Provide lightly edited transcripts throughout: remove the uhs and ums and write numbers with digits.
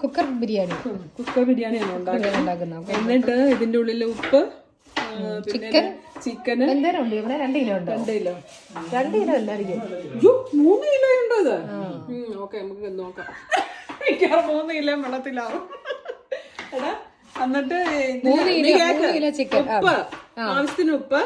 Cooker biryani ഉണ്ടാക്കുന്നത്. എന്നിട്ട് ഇതിന്റെ ഉള്ളിൽ ഉപ്പ്, ചിക്കൻ എന്തേരം ഉണ്ട് ഇവിടെ? 2 കിലോ ഉണ്ട്. 2 കിലോ 2 കിലോ അല്ലായിരിക്കും. 3 കിലോ ഉണ്ടോ ഇത്? ഓക്കെ, നമുക്ക് നോക്കാം. 3 കിലോ വെള്ളത്തിലാവും. എന്നിട്ട് 3 കിലോ ചിക്കൻ, ആവശ്യത്തിന് ഉപ്പ്,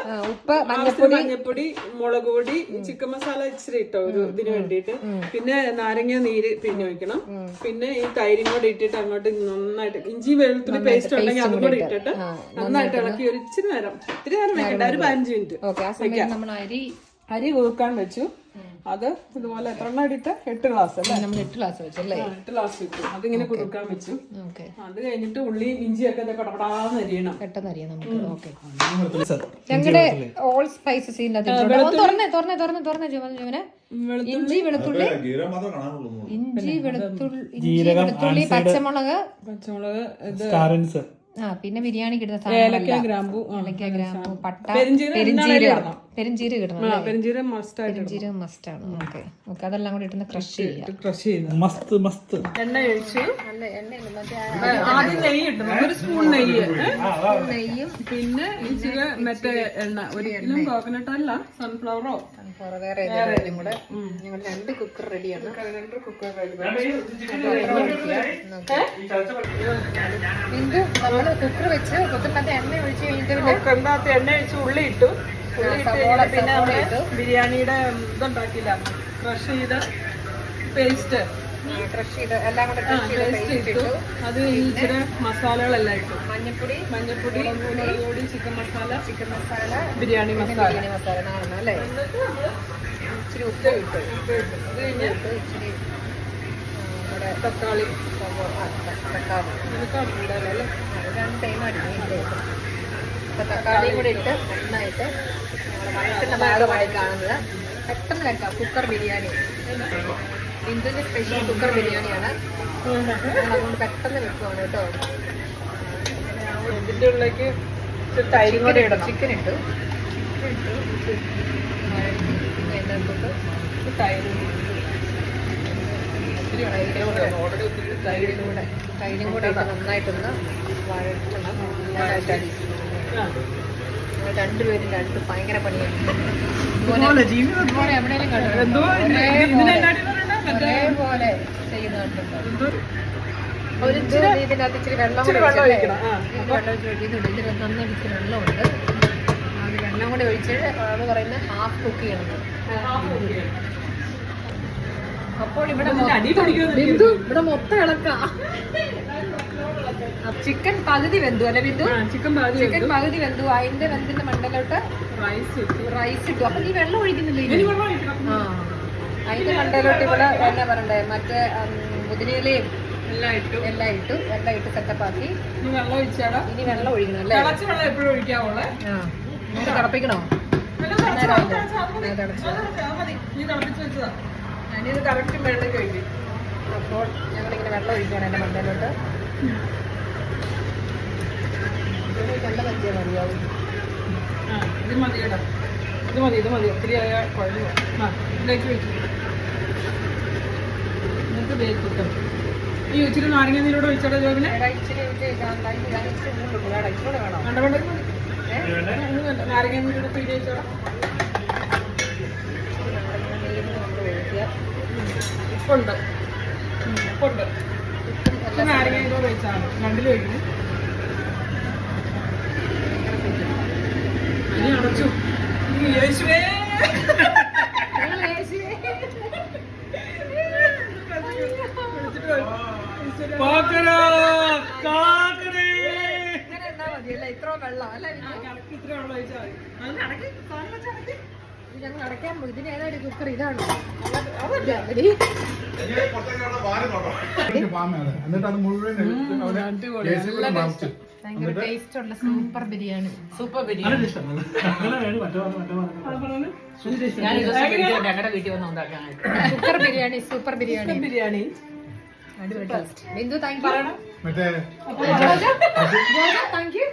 മഞ്ഞപ്പൊടി, മുളക് പൊടി, ചിക്കൻ മസാല ഇച്ചിരി ഇട്ടോ ഒരു ഇതിന് വേണ്ടിയിട്ട്. പിന്നെ നാരങ്ങ നീര് പിഴിഞ്ഞൊഴിക്കണം. പിന്നെ ഈ തൈരും കൂടെ ഇട്ടിട്ട് അങ്ങോട്ട് നന്നായിട്ട് ഇഞ്ചി വെളുത്തുള്ളി പേസ്റ്റ് ഉണ്ടെങ്കിൽ അതും കൂടെ ഇട്ടിട്ട് നന്നായിട്ട് ഇളക്കി ഒരു ഇച്ചിരി നേരം, ഒത്തിരി നേരം വെക്കണ്ട, ഒരു 15 മിനിറ്റ് അരി കൂക്കാൻ വെച്ചു. അത് ഇതുപോലെ എത്ര എണ്ണം ഇട്ട് 8 ഗ്ലാസ് അല്ലേ? നമ്മൾ 8 ഗ്ലാസ് വെച്ചല്ലേ? 8 ഗ്ലാസ് വെച്ചു. അതിങ്ങനെ കുറുക്കാൻ വെച്ചു. അത് കഴിഞ്ഞിട്ട് ഉള്ളിയും ഇഞ്ചിയൊക്കെ കടപടാന്ന് അരിയണം, പെട്ടെന്ന് അറിയാം നമുക്ക്. ഓക്കെ, ഞങ്ങളുടെ ഓൾ സ്പൈസസ് ഇഞ്ചി വെളുത്തുള്ളി, പച്ചമുളക്, പിന്നെ ബിരിയാണി കിട്ടുന്ന ഏലക്ക, ഗ്രാമ്പു, പട്ട, പെരിഞ്ചീരകം കിട്ടണം. പെരിഞ്ചീരകം മസ്റ്റ് ആണ്. ഓക്കെ, അതെല്ലാം കൂടി ഇട്ട് ക്രഷ് ചെയ്യാം. എണ്ണ ഒഴിച്ചു. ആദ്യം നെയ്യ് ഇട്ടണം, ഒരു സ്പൂൺ നെയ്യും പിന്നെ ഇച്ചിരി മറ്റേ എണ്ണ, ഒരിക്കലും കോക്കനട്ട് അല്ല, സൺഫ്ലവറോ വേറെ ഏതെങ്കിലും കൂടെ. ഞങ്ങൾ 2 കുക്കർ റെഡിയാണ്. 2 കുക്കർ റെഡി. കുക്കർ വെച്ച് കുക്കറിനകത്ത് എണ്ണ ഒഴിച്ച് കഴിഞ്ഞിട്ട് കുക്കറിനകത്ത് എണ്ണ ഒഴിച്ച് ഉള്ളി ഇട്ടു. പിന്നെ നമ്മള് ബിരിയാണിയുടെ ഇതുണ്ടാക്കില്ല, ക്രഷ് ചെയ്ത പേസ്റ്റ് എല്ലാം കൂടെ പേസ്റ്റ് ഇട്ടു. അത് ഇച്ചിരി മസാലകളെല്ലാം ഇട്ടു. മഞ്ഞപ്പൊടി, മുളക് പൊടി, ചിക്കൻ മസാല, ബിരിയാണി മസാല അല്ലേ? ഇച്ചിരി ഉപ്പ് ഇട്ടു. അത് കഴിഞ്ഞ് ഇച്ചിരി തക്കാളി 2 ടൈം അടിക്കും. തക്കാളിയും കൂടെ ഇട്ട് നന്നായിട്ട് വഴറ്റുന്ന ഭാഗമായി കാണുന്നത്. പെട്ടെന്ന് വെക്കാം. കുക്കർ ബിരിയാണി, ഇന്ത്യൻ്റെ സ്പെഷ്യൽ കുക്കർ ബിരിയാണിയാണ്. അതുകൊണ്ട് പെട്ടെന്ന് വെക്കുവാണ് കേട്ടോ. ഇതിൻ്റെ ഉള്ളിലേക്ക് തൈരും കൂടെ ഇടണം. ചിക്കൻ ഇട്ടു. തൈരും കൂടെ ഇട്ട് നന്നായിട്ടൊന്ന് വഴറ്റണം. രണ്ടുപേരും ഭയങ്കര പണിയാണ്. എവിടെയെങ്കിലും കണ്ടു ഒരേപോലെ ചെയ്യുന്നുണ്ടോ? ഇതിനകത്ത് ഇച്ചിരി വെള്ളം കൂടെ ഒഴിക്കണം. നന്നായിട്ട് ഇച്ചിരി വെള്ളമുണ്ട്. അത് വെള്ളം കൂടി ഒഴിച്ച് അത് പറയുന്നത് ഹാഫ് കുക്ക് ചെയ്യണം. അപ്പോൾ ഇവിടെ മൊത്തം ഇളക്കാം. ചിക്കൻ പകുതി വെന്തു അല്ലെ ബിന്ദു? ചിക്കൻ പകുതി വെന്തു. അതിന്റെ വെന്തിന്റെ മണ്ടലോട്ട് റൈസ് ഇട്ടു. അപ്പൊ നീ വെള്ളം ഒഴിക്കുന്നില്ല? അതിന്റെ മണ്ടലോട്ട് ഇവിടെ എന്നാ പറയണ്ടേ, മറ്റേ പുതിനയിലയും എല്ലാം ഇട്ട് സെറ്റപ്പ് ആക്കി. ഇനി വെള്ളം ഒഴിക്കണം അല്ലേ? തിളപ്പിക്കണോ? അപ്പോൾ ഞങ്ങളിങ്ങനെ വെള്ളം ഒഴിക്കുകയാണ് എൻ്റെ മണ്ടയിലോട്ട്. നല്ല മതിയാ മതിയാവും. ഇത് മതി ഒത്തിരി കുഴഞ്ഞു. ഇതിലേക്ക് വെച്ചു നിങ്ങൾക്ക് വേവിക്കാം. ഈ ഇച്ചിരി നാരങ്ങ നീരോട് ഒഴിച്ചോടെ ജോബിനെ? നാരങ്ങ നീരോട് പിടി വെച്ചോളാം. ഉപ്പുണ്ട്. നാരങ്ങ നീരോട് ഒഴിച്ചാണ് 2 ഒഴിക്കണം. ഇനി അടച്ചു. യേശുവേ ഇത്ര വെള്ളം അല്ല, ഇത്ര വെള്ളം ഒഴിച്ചാൽ ഞങ്ങൾ അടയ്ക്കാൻ പോയി. ഇതിന് ഏതായാലും കുക്കർ ഇതാണ്. ഭയങ്കര ടേസ്റ്റ് ഉള്ള super biryani. Cooker biryani, super biryani. അടിപൊളി ടേസ്റ്റ്. Bindu thank you.